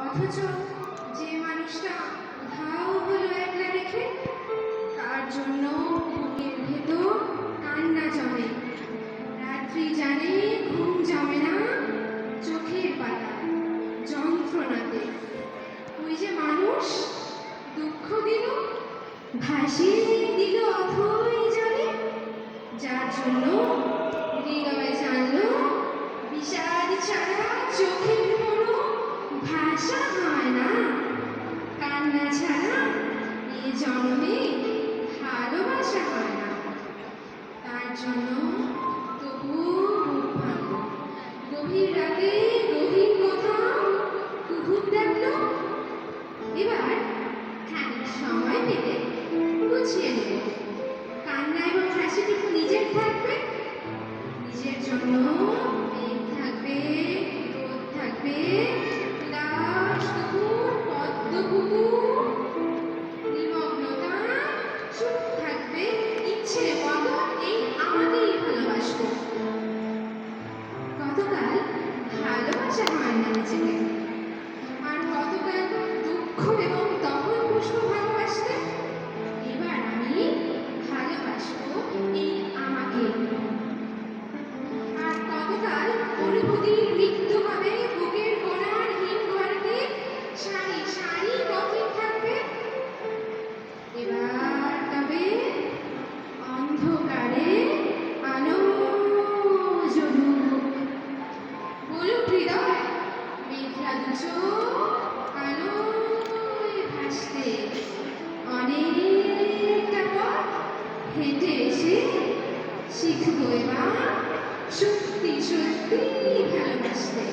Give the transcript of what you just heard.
অথচ যে মানুষটা উধাও হলো একলা রেখে, তার জন্য বুকের ভেতর কান্না জমে। রাত্রি জানে ঘুম জমে না, চোখের পাতা যন্ত্রণাতে। ওই যে মানুষ দুঃখ দিল, ভাসিয়ে দিল অথই জলে, যার জন্য হৃদয় জানলো বিষাদ ছাড়া চোখের কোনো ভাষা হয় না, কান্না ছাড়া এ জন্মে ভালোবাসা হয় না। তার জন্য তবুও বুক ভাঙল, গভীর রাতে গভীর কোথাও কুকুর ডাকলো। এবার খানিক সময় পেলে গুছিয়ে নেব, কান্না এবং হাসিটুকু নিজের থাকবে, নিজের জন্য মেঘ থাকবে, রোদ থাকবে, উদাস কুকুর, পদ্ম কুকুর, নিমগ্নতা চুপ থাকবে, ইচ্ছে মতো এই আমাকেই ভালোবাসবো। কতকাল ভালোবাসা হয় না নিজেকে, আর কতকাল দুঃখ এবং দহন পুষ্প ভালোবাসতে। এবার আমি ভালোবাসবো এই আমাকে। আর কতকাল অনুভূতির মৃত্যু হবে বুকের কোণার হিমঘরকে সারি সারি কফিন থাকবে। এবার তবে অন্ধকারে আলো জ্বলুক, বলুক হৃদয় মেঘলা দুচোখ আলোয় ভাসতে। অনেকটা পথ হেঁটে এসে শিখবো এবার সত্যি সত্যি ভালোবাসতে।